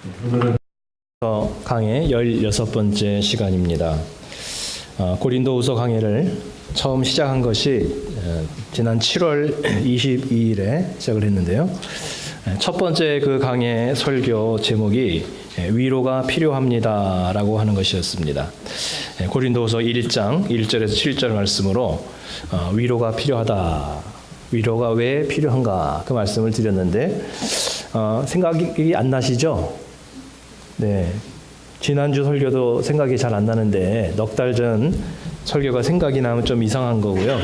오늘은 강의 16번째 시간입니다. 고린도후서 강의를 처음 시작한 것이 지난 7월 22일에 시작을 했는데요. 첫 번째 그 강의 설교 제목이 위로가 필요합니다라고 하는 것이었습니다. 고린도후서 1장 1절에서 7절 말씀으로 위로가 필요하다. 위로가 왜 필요한가 그 말씀을 드렸는데 생각이 안 나시죠? 네. 지난주 설교도 생각이 잘 안 나는데 넉 달 전 설교가 생각이 나면 좀 이상한 거고요.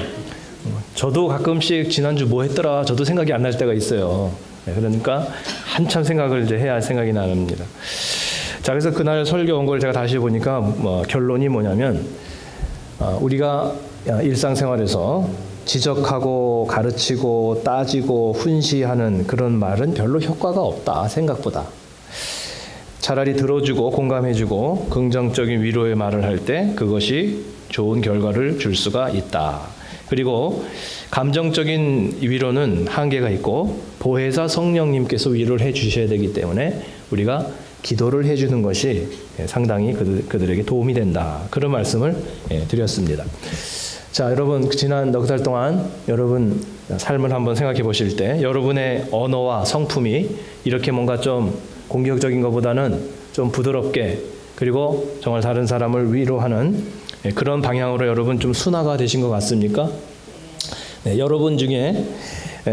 저도 가끔씩 지난주 뭐 했더라 저도 생각이 안 날 때가 있어요. 네, 그러니까 한참 생각을 이제 해야 생각이 납니다. 자, 그래서 그날 설교 온 걸 제가 다시 보니까 결론이 뭐냐면 우리가 일상생활에서 지적하고 가르치고 따지고 훈시하는 그런 말은 별로 효과가 없다, 생각보다. 차라리 들어주고 공감해주고 긍정적인 위로의 말을 할 때 그것이 좋은 결과를 줄 수가 있다. 그리고 감정적인 위로는 한계가 있고 보혜사 성령님께서 위로를 해주셔야 되기 때문에 우리가 기도를 해주는 것이 상당히 그들에게 도움이 된다. 그런 말씀을 드렸습니다. 자, 여러분 지난 넉 달 동안 여러분 삶을 한번 생각해 보실 때 여러분의 언어와 성품이 이렇게 뭔가 좀 공격적인 것보다는 좀 부드럽게 그리고 정말 다른 사람을 위로하는 그런 방향으로 여러분 좀 순화가 되신 것 같습니까? 네, 여러분 중에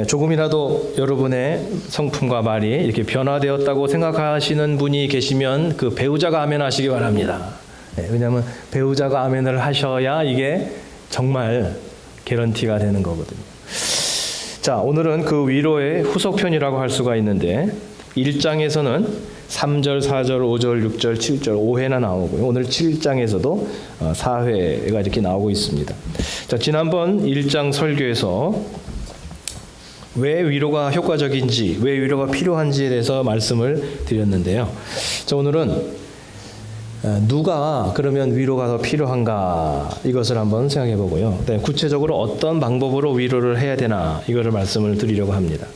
조금이라도 여러분의 성품과 말이 이렇게 변화되었다고 생각하시는 분이 계시면 그 배우자가 아멘하시기 바랍니다. 네, 왜냐하면 배우자가 아멘을 하셔야 이게 정말 개런티가 되는 거거든요. 자, 오늘은 그 위로의 후속편이라고 할 수가 있는데 1장에서는 3절, 4절, 5절, 6절, 7절, 5회나 나오고요. 오늘 7장에서도 4회가 이렇게 나오고 있습니다. 자, 지난번 1장 설교에서 왜 위로가 효과적인지, 왜 위로가 필요한지에 대해서 말씀을 드렸는데요. 자, 오늘은 누가 그러면 위로가 더 필요한가 이것을 한번 생각해 보고요. 구체적으로 어떤 방법으로 위로를 해야 되나 이거를 말씀을 드리려고 합니다.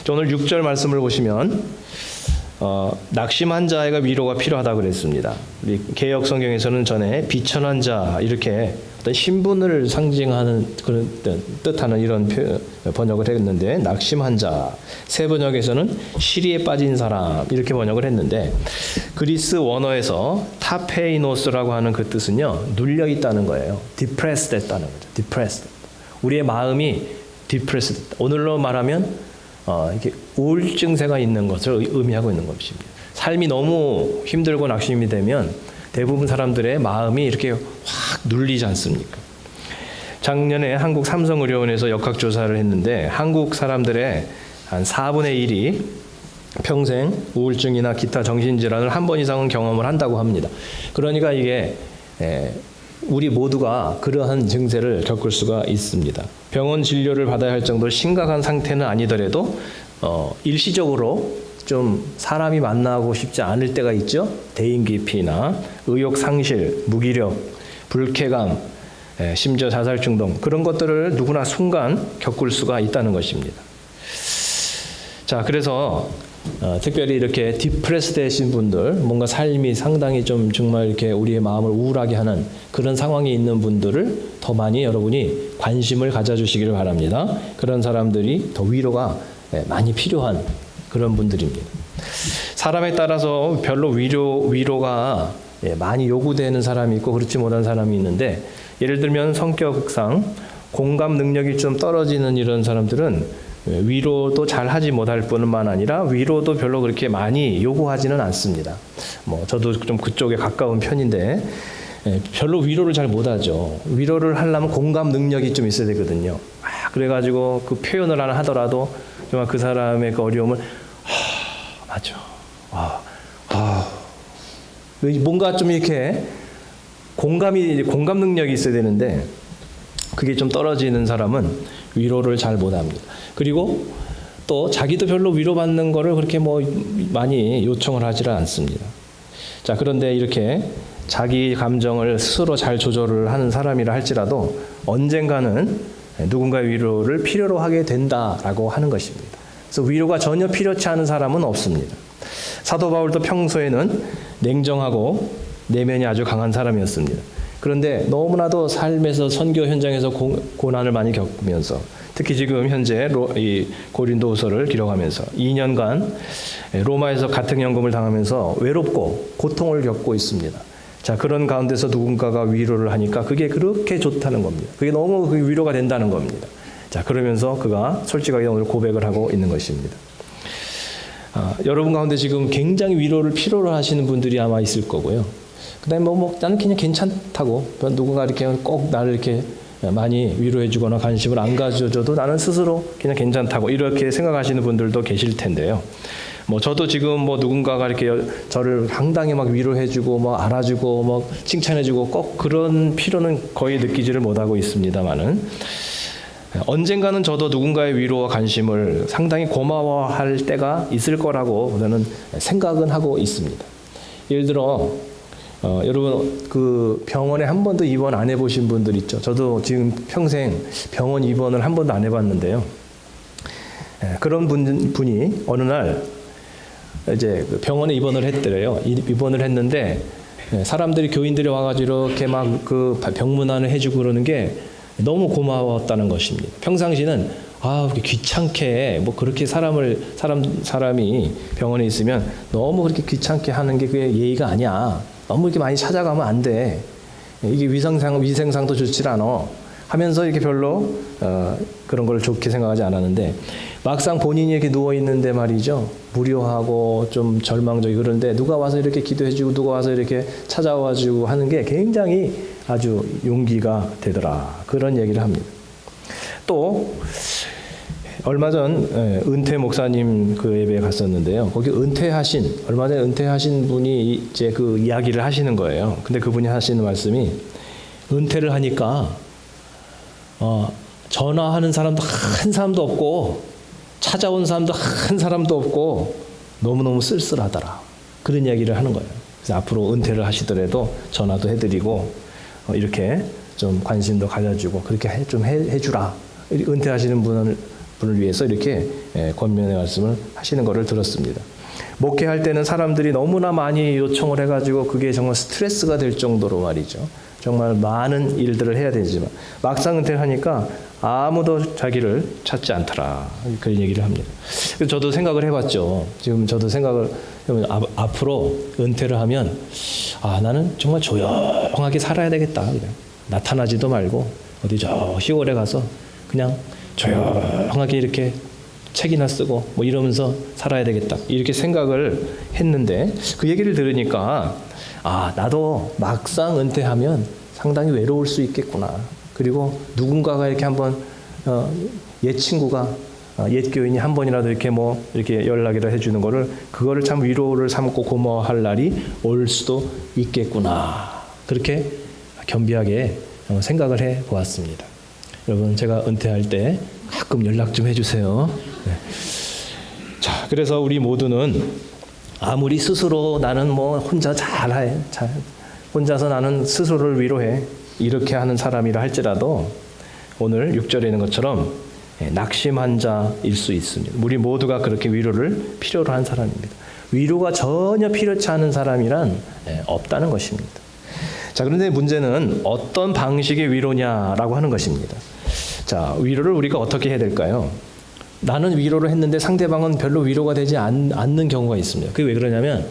자, 오늘 6절 말씀을 보시면 낙심한 자에게 위로가 필요하다고 그랬습니다. 우리 개역 성경에서는 전에 비천한 자 이렇게 어떤 신분을 상징하는 그런 뜻하는 이런 번역을 했는데 낙심한 자, 새 번역에서는 시리에 빠진 사람 이렇게 번역을 했는데 그리스 원어에서 타페이노스라고 하는 그 뜻은요 눌려 있다는 거예요. depressed 했다는 거죠. depressed. 우리의 마음이 depressed. 오늘로 말하면 이렇게 우울증세가 있는 것을 의미하고 있는 것입니다. 삶이 너무 힘들고 낙심이 되면 대부분 사람들의 마음이 이렇게 확 눌리지 않습니까? 작년에 한국 삼성의료원에서 역학조사를 했는데 한국 사람들의 한 4분의 1이 평생 우울증이나 기타 정신질환을 한 번 이상은 경험을 한다고 합니다. 그러니까 이게 우리 모두가 그러한 증세를 겪을 수가 있습니다. 병원 진료를 받아야 할 정도로 심각한 상태는 아니더라도 일시적으로 좀 사람이 만나고 싶지 않을 때가 있죠. 대인기피나 의욕 상실, 무기력, 불쾌감, 심지어 자살 충동 그런 것들을 누구나 순간 겪을 수가 있다는 것입니다. 자, 그래서 특별히 이렇게 디프레스 되신 분들, 뭔가 삶이 상당히 좀 정말 이렇게 우리의 마음을 우울하게 하는 그런 상황에 있는 분들을 더 많이 여러분이 관심을 가져주시기를 바랍니다. 그런 사람들이 더 위로가 많이 필요한 그런 분들입니다. 사람에 따라서 별로 위로가 많이 요구되는 사람이 있고 그렇지 못한 사람이 있는데 예를 들면 성격상 공감 능력이 좀 떨어지는 이런 사람들은 위로도 잘 하지 못할 뿐만 아니라 위로도 별로 그렇게 많이 요구하지는 않습니다. 저도 좀 그쪽에 가까운 편인데 별로 위로를 잘 못하죠. 위로를 하려면 공감 능력이 좀 있어야 되거든요. 그래가지고 그 표현을 하나 하더라도 정말 그 사람의 그 어려움을 맞아. 뭔가 좀 이렇게 공감 능력이 있어야 되는데 그게 좀 떨어지는 사람은 위로를 잘 못합니다. 그리고 또 자기도 별로 위로받는 거를 그렇게 많이 요청을 하지는 않습니다. 자, 그런데 이렇게 자기 감정을 스스로 잘 조절을 하는 사람이라 할지라도 언젠가는 누군가의 위로를 필요로 하게 된다라고 하는 것입니다. 그래서 위로가 전혀 필요치 않은 사람은 없습니다. 사도 바울도 평소에는 냉정하고 내면이 아주 강한 사람이었습니다. 그런데 너무나도 삶에서 선교 현장에서 고난을 많이 겪으면서 특히 지금 현재 이 고린도후서를 기록하면서 2년간 로마에서 가택연금을 당하면서 외롭고 고통을 겪고 있습니다. 자, 그런 가운데서 누군가가 위로를 하니까 그게 그렇게 좋다는 겁니다. 그게 너무 위로가 된다는 겁니다. 자, 그러면서 그가 솔직하게 오늘 고백을 하고 있는 것입니다. 여러분 가운데 지금 굉장히 위로를 필요로 하시는 분들이 아마 있을 거고요. 그다음에 나는 그냥 괜찮다고, 누군가 이렇게 꼭 나를 이렇게 많이 위로해주거나 관심을 안 가져줘도 나는 스스로 그냥 괜찮다고 이렇게 생각하시는 분들도 계실 텐데요. 저도 지금 누군가가 이렇게 저를 상당히 막 위로해주고 알아주고 칭찬해주고 꼭 그런 필요는 거의 느끼지를 못하고 있습니다만은 언젠가는 저도 누군가의 위로와 관심을 상당히 고마워할 때가 있을 거라고 저는 생각은 하고 있습니다. 예를 들어 여러분 그 병원에 한 번도 입원 안 해보신 분들 있죠. 저도 지금 평생 병원 입원을 한 번도 안 해봤는데요. 그런 분이 어느 날 이제 병원에 입원을 했더래요. 입원을 했는데 사람들이 교인들이 와가지고 이렇게 막 그 병문안을 해주고 그러는 게 너무 고마웠다는 것입니다. 평상시는 그렇게 귀찮게 그렇게 사람이 병원에 있으면 너무 그렇게 귀찮게 하는 게 그게 예의가 아니야. 너무 이렇게 많이 찾아가면 안 돼. 이게 위생상도 좋지 않아. 하면서 이렇게 별로 그런 걸 좋게 생각하지 않았는데 막상 본인이 이렇게 누워 있는데 말이죠. 무료하고 좀 절망적이고 그런데 누가 와서 이렇게 기도해주고 누가 와서 이렇게 찾아와주고 하는 게 굉장히 아주 용기가 되더라. 그런 얘기를 합니다. 또 얼마 전 은퇴 목사님 그 예배에 갔었는데요. 거기 얼마 전에 은퇴하신 분이 이제 그 이야기를 하시는 거예요. 근데 그분이 하시는 말씀이 은퇴를 하니까 전화하는 사람도 한 사람도 없고 찾아온 사람도 한 사람도 없고 너무너무 쓸쓸하더라. 그런 이야기를 하는 거예요. 그래서 앞으로 은퇴를 하시더라도 전화도 해드리고 이렇게 좀 관심도 가져주고 그렇게 좀 해주라. 은퇴하시는 분을 위해서 이렇게 권면의 말씀을 하시는 것을 들었습니다. 목회할 때는 사람들이 너무나 많이 요청을 해가지고 그게 정말 스트레스가 될 정도로 말이죠. 정말 많은 일들을 해야 되지만 막상 은퇴를 하니까 아무도 자기를 찾지 않더라. 그런 얘기를 합니다. 그래서 저도 생각을 해봤죠. 지금 저도 생각을 해보면 앞으로 은퇴를 하면 나는 정말 조용하게 살아야 되겠다. 그냥 나타나지도 말고 어디 저 시골에 가서 그냥 조용하게 이렇게 책이나 쓰고 이러면서 살아야 되겠다. 이렇게 생각을 했는데 그 얘기를 들으니까 나도 막상 은퇴하면 상당히 외로울 수 있겠구나. 그리고 누군가가 이렇게 한번 옛 친구가 옛 교인이 한 번이라도 이렇게 이렇게 연락이라 해주는 그거를 참 위로를 삼고 고마워할 날이 올 수도 있겠구나. 그렇게 겸비하게 생각을 해 보았습니다. 여러분 제가 은퇴할 때 가끔 연락 좀 해주세요. 네. 자, 그래서 우리 모두는 아무리 스스로 나는 혼자 잘해, 혼자서 나는 스스로를 위로해 이렇게 하는 사람이라 할지라도 오늘 6절에 있는 것처럼 낙심한 자일 수 있습니다. 우리 모두가 그렇게 위로를 필요로 한 사람입니다. 위로가 전혀 필요치 않은 사람이란 없다는 것입니다. 자, 그런데 문제는 어떤 방식의 위로냐라고 하는 것입니다. 자, 위로를 우리가 어떻게 해야 될까요? 나는 위로를 했는데 상대방은 별로 위로가 되지 않는 경우가 있습니다. 그게 왜 그러냐면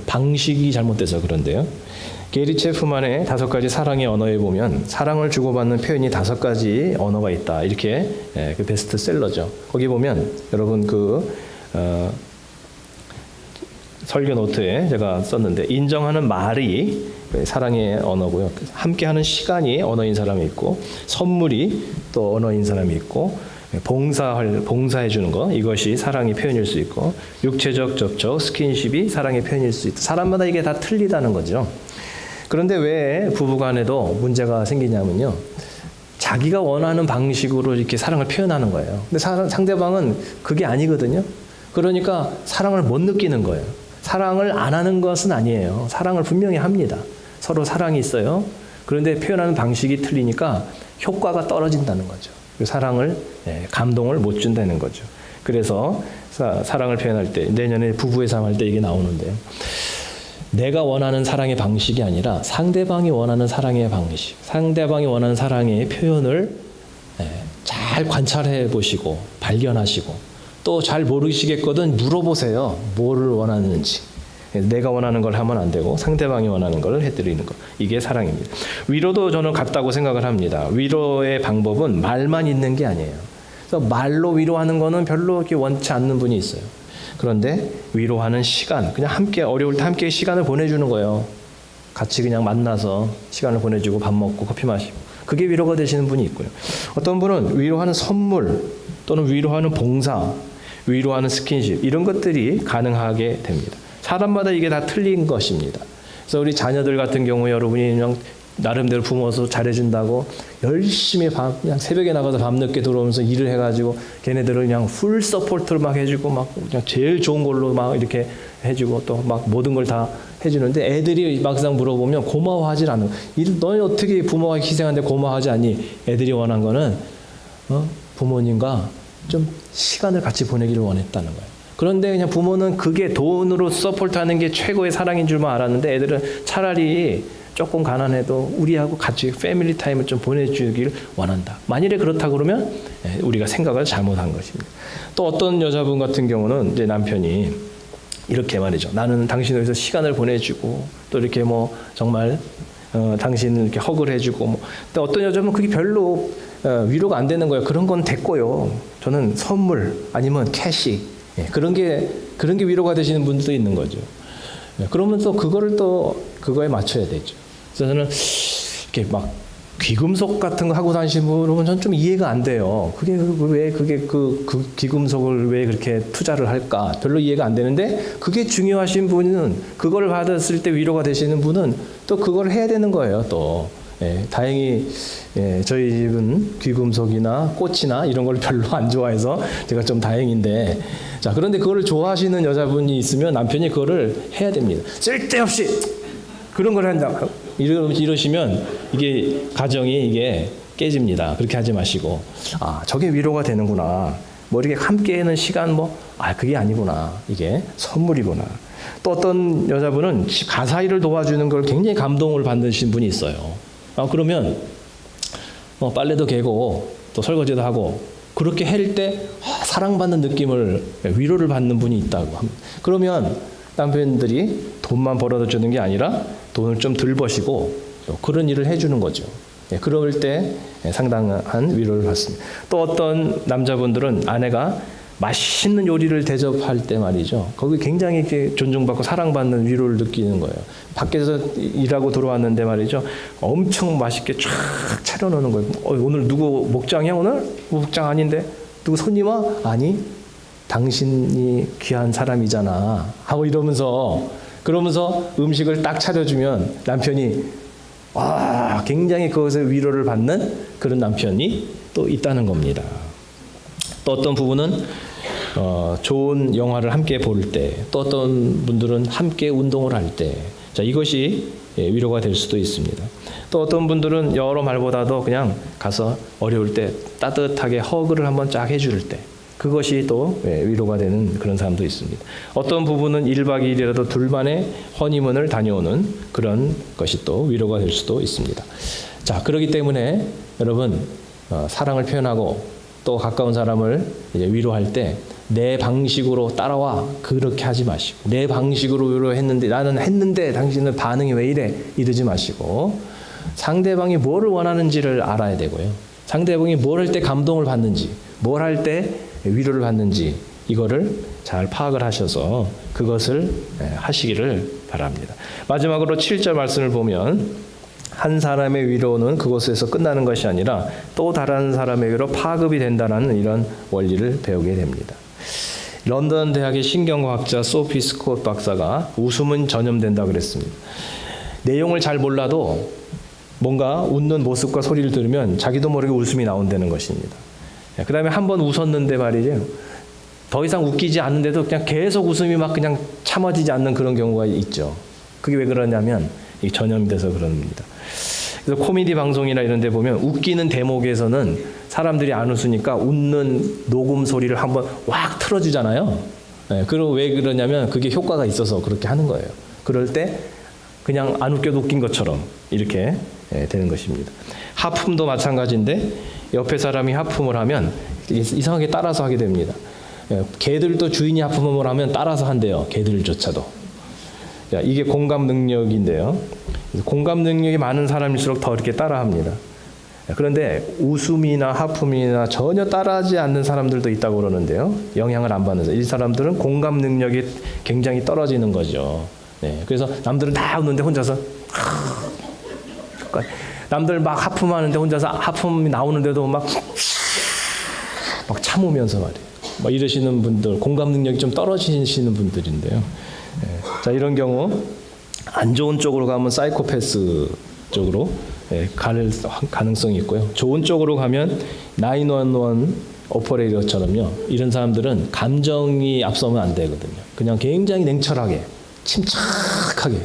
방식이 잘못돼서 그런데요. 게리 체프만의 5가지 사랑의 언어에 보면 사랑을 주고받는 표현이 5가지 언어가 있다. 이렇게 그 베스트셀러죠. 거기 보면 여러분 설교 노트에 제가 썼는데 인정하는 말이 사랑의 언어고요. 함께하는 시간이 언어인 사람이 있고 선물이 또 언어인 사람이 있고 봉사해 주는 거 이것이 사랑의 표현일 수 있고 육체적 접촉, 스킨십이 사랑의 표현일 수 있다. 사람마다 이게 다 틀리다는 거죠. 그런데 왜 부부간에도 문제가 생기냐면요. 자기가 원하는 방식으로 이렇게 사랑을 표현하는 거예요. 근데 상대방은 그게 아니거든요. 그러니까 사랑을 못 느끼는 거예요. 사랑을 안 하는 것은 아니에요. 사랑을 분명히 합니다. 서로 사랑이 있어요. 그런데 표현하는 방식이 틀리니까 효과가 떨어진다는 거죠. 사랑을 감동을 못 준다는 거죠. 그래서 사랑을 표현할 때, 내년에 부부의 삶 할 때 이게 나오는데요. 내가 원하는 사랑의 방식이 아니라 상대방이 원하는 사랑의 방식, 상대방이 원하는 사랑의 표현을 잘 관찰해 보시고 발견하시고 또 잘 모르시겠거든 물어보세요. 뭐를 원하는지. 내가 원하는 걸 하면 안 되고 상대방이 원하는 걸 해드리는 것. 이게 사랑입니다. 위로도 저는 같다고 생각을 합니다. 위로의 방법은 말만 있는 게 아니에요. 그래서 말로 위로하는 거는 별로 이렇게 원치 않는 분이 있어요. 그런데 위로하는 시간, 그냥 함께 어려울 때 함께 시간을 보내주는 거예요. 같이 그냥 만나서 시간을 보내주고 밥 먹고 커피 마시고. 그게 위로가 되시는 분이 있고요. 어떤 분은 위로하는 선물 또는 위로하는 봉사, 위로하는 스킨십 이런 것들이 가능하게 됩니다. 사람마다 이게 다 틀린 것입니다. 그래서 우리 자녀들 같은 경우에 여러분이 그냥 나름대로 부모서 잘해준다고 열심히 그냥 새벽에 나가서 밤늦게 들어오면서 일을 해가지고 걔네들을 그냥 풀 서포트를 막 해주고 막 그냥 제일 좋은 걸로 막 이렇게 해주고 또 막 모든 걸 다 해주는데 애들이 막상 물어보면 고마워하질 않는 거예요. 너희 어떻게 부모가 희생하는데 고마워하지 않니? 애들이 원한 거는 부모님과 좀 시간을 같이 보내기를 원했다는 거예요. 그런데 그냥 부모는 그게 돈으로 서포트하는 게 최고의 사랑인 줄만 알았는데 애들은 차라리 조금 가난해도 우리하고 같이 패밀리 타임을 좀 보내주길 원한다. 만일에 그렇다 그러면 우리가 생각을 잘못한 것입니다. 또 어떤 여자분 같은 경우는 이제 남편이 이렇게 말이죠. 나는 당신을 위해서 시간을 보내주고 또 이렇게 뭐 정말 당신을 이렇게 허그를 해주고 뭐. 근데 어떤 여자분 그게 별로 위로가 안 되는 거예요. 그런 건 됐고요. 저는 선물 아니면 캐시 그런 게 위로가 되시는 분들도 있는 거죠. 그러면 또 그거를 또 그거에 맞춰야 되죠. 그래서 저는 이렇게 막 귀금속 같은 거 하고 다니시는 분은 저는 좀 이해가 안 돼요. 그게 왜 그 귀금속을 왜 그렇게 투자를 할까? 별로 이해가 안 되는데 그게 중요하신 분은 그거를 받았을 때 위로가 되시는 분은 또 그걸 해야 되는 거예요. 또 다행히 저희 집은 귀금속이나 꽃이나 이런 걸 별로 안 좋아해서 제가 좀 다행인데 자 그런데 그거를 좋아하시는 여자분이 있으면 남편이 그거를 해야 됩니다. 쓸데없이 그런 걸 한다. 이러시면 이게 가정이 이게 깨집니다. 그렇게 하지 마시고 저게 위로가 되는구나. 뭐 이렇게 함께하는 시간 그게 아니구나. 이게 선물이구나. 또 어떤 여자분은 가사 일을 도와주는 걸 굉장히 감동을 받으신 분이 있어요. 그러면 빨래도 개고 또 설거지도 하고 그렇게 할 때 사랑받는 느낌을 위로를 받는 분이 있다고 합니다. 그러면 남편들이 돈만 벌어다 주는 게 아니라 돈을 좀 덜 버시고 그런 일을 해주는 거죠. 그럴 때 상당한 위로를 받습니다. 또 어떤 남자분들은 아내가 맛있는 요리를 대접할 때 말이죠. 거기 굉장히 이렇게 존중받고 사랑받는 위로를 느끼는 거예요. 밖에서 일하고 들어왔는데 말이죠. 엄청 맛있게 쫙 차려놓는 거예요. 오늘 누구 목장이야 오늘? 목장 아닌데? 누구 손님아? 아니. 당신이 귀한 사람이잖아. 하고 그러면서 음식을 딱 차려주면 남편이 굉장히 그것에 위로를 받는 그런 남편이 또 있다는 겁니다. 또 어떤 부부는 좋은 영화를 함께 볼 때, 또 어떤 분들은 함께 운동을 할 때, 이것이 위로가 될 수도 있습니다. 또 어떤 분들은 여러 말보다도 그냥 가서 어려울 때 따뜻하게 허그를 한번 쫙 해줄 때, 그것이 또 위로가 되는 그런 사람도 있습니다. 어떤 부부는 1박 2일이라도 둘만의 허니문을 다녀오는 그런 것이 또 위로가 될 수도 있습니다. 자, 그렇기 때문에 여러분 사랑을 표현하고 또 가까운 사람을 이제 위로할 때 내 방식으로 따라와 그렇게 하지 마시고 내 방식으로 위로했는데 나는 했는데 당신은 반응이 왜 이래 이러지 마시고 상대방이 뭐를 원하는지를 알아야 되고요. 상대방이 뭘 할 때 감동을 받는지 뭘 할 때 위로를 받는지 이거를 잘 파악을 하셔서 그것을 하시기를 바랍니다. 마지막으로 7절 말씀을 보면 한 사람의 위로는 그것에서 끝나는 것이 아니라 또 다른 사람의 위로 파급이 된다는 이런 원리를 배우게 됩니다. 런던 대학의 신경과학자 소피 스콧 박사가 웃음은 전염된다 그랬습니다. 내용을 잘 몰라도 뭔가 웃는 모습과 소리를 들으면 자기도 모르게 웃음이 나온다는 것입니다. 그 다음에 한번 웃었는데 말이죠. 더 이상 웃기지 않는데도 그냥 계속 웃음이 막 그냥 참아지지 않는 그런 경우가 있죠. 그게 왜 그러냐면 전염이 돼서 그럽니다. 그래서 코미디 방송이나 이런 데 보면 웃기는 대목에서는 사람들이 안 웃으니까 웃는 녹음 소리를 한번 왁 틀어주잖아요. 네, 그리고 왜 그러냐면 그게 효과가 있어서 그렇게 하는 거예요. 그럴 때 그냥 안 웃겨도 웃긴 것처럼 이렇게 되는 것입니다. 하품도 마찬가지인데 옆에 사람이 하품을 하면 이상하게 따라서 하게 됩니다. 개들도 주인이 하품을 하면 따라서 한대요. 개들조차도. 이게 공감 능력인데요. 공감 능력이 많은 사람일수록 더 이렇게 따라합니다. 그런데 웃음이나 하품이나 전혀 따라하지 않는 사람들도 있다고 그러는데요. 영향을 안 받는 사람. 이 사람들은 공감 능력이 굉장히 떨어지는 거죠. 네, 그래서 남들은 다 웃는데 혼자서 남들 막 하품하는데 혼자서 하품이 나오는데도 막 참으면서 말이에요. 막 이러시는 분들, 공감 능력이 좀 떨어지시는 분들인데요. 네, 자, 이런 경우 안 좋은 쪽으로 가면 사이코패스 쪽으로 갈 가능성이 있고요. 좋은 쪽으로 가면 911 오퍼레이터처럼요. 이런 사람들은 감정이 앞서면 안 되거든요. 그냥 굉장히 냉철하게, 침착하게,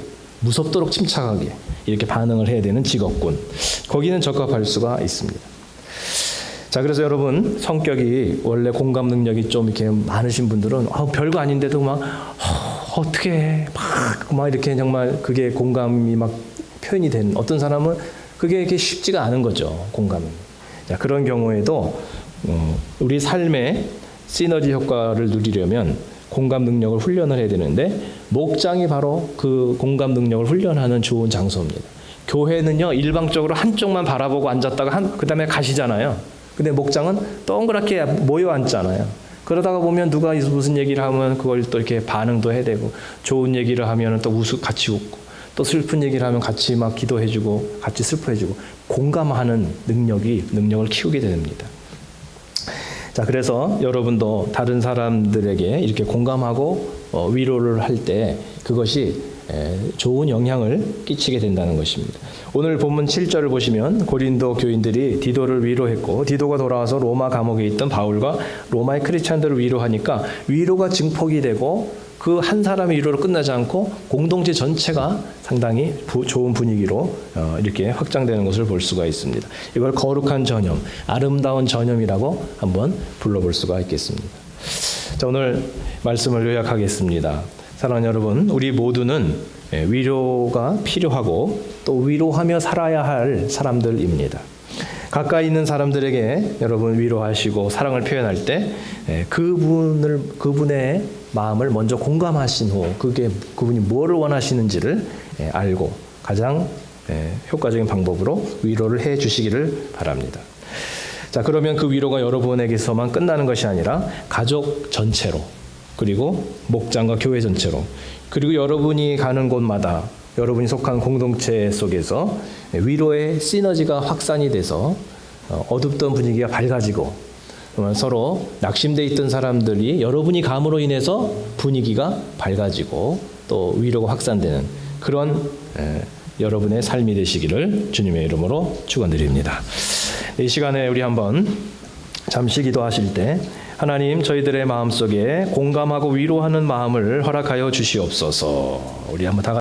무섭도록 침착하게 이렇게 반응을 해야 되는 직업군. 거기는 적합할 수가 있습니다. 자, 그래서 여러분 성격이 원래 공감 능력이 좀 이렇게 많으신 분들은 별거 아닌데도 막 어떻게 해? 막 이렇게 정말 그게 공감이 막 표현이 된 어떤 사람은 그게 이렇게 쉽지가 않은 거죠. 공감은. 자, 그런 경우에도 우리 삶의 시너지 효과를 누리려면 공감 능력을 훈련을 해야 되는데 목장이 바로 그 공감 능력을 훈련하는 좋은 장소입니다. 교회는요 일방적으로 한쪽만 바라보고 앉았다가 그 다음에 가시잖아요. 근데 목장은 동그랗게 모여 앉잖아요. 그러다가 보면 누가 무슨 얘기를 하면 그걸 또 이렇게 반응도 해야 되고 좋은 얘기를 하면 또 같이 웃고 또 슬픈 얘기를 하면 같이 막 기도해주고 같이 슬퍼해주고 공감하는 능력을 키우게 됩니다. 자, 그래서 여러분도 다른 사람들에게 이렇게 공감하고 위로를 할 때 그것이 좋은 영향을 끼치게 된다는 것입니다. 오늘 본문 7절을 보시면 고린도 교인들이 디도를 위로했고 디도가 돌아와서 로마 감옥에 있던 바울과 로마의 크리스찬들을 위로하니까 위로가 증폭이 되고 그 한 사람의 위로로 끝나지 않고 공동체 전체가 상당히 좋은 분위기로 이렇게 확장되는 것을 볼 수가 있습니다. 이걸 거룩한 전염, 아름다운 전염이라고 한번 불러볼 수가 있겠습니다. 자, 오늘 말씀을 요약하겠습니다. 사랑하는 여러분, 우리 모두는 위로가 필요하고 또 위로하며 살아야 할 사람들입니다. 가까이 있는 사람들에게 여러분 위로하시고 사랑을 표현할 때 그분의 마음을 먼저 공감하신 후 그분이 뭐를 원하시는지를 알고 가장 효과적인 방법으로 위로를 해 주시기를 바랍니다. 자, 그러면 그 위로가 여러분에게서만 끝나는 것이 아니라 가족 전체로 그리고 목장과 교회 전체로 그리고 여러분이 가는 곳마다 여러분이 속한 공동체 속에서 위로의 시너지가 확산이 돼서 어둡던 분위기가 밝아지고 서로 낙심돼 있던 사람들이 여러분이 감으로 인해서 분위기가 밝아지고 또 위로가 확산되는 그런 여러분의 삶이 되시기를 주님의 이름으로 축원드립니다. 이 시간에 우리 한번 잠시 기도하실 때 하나님 저희들의 마음속에 공감하고 위로하는 마음을 허락하여 주시옵소서. 우리 한번 다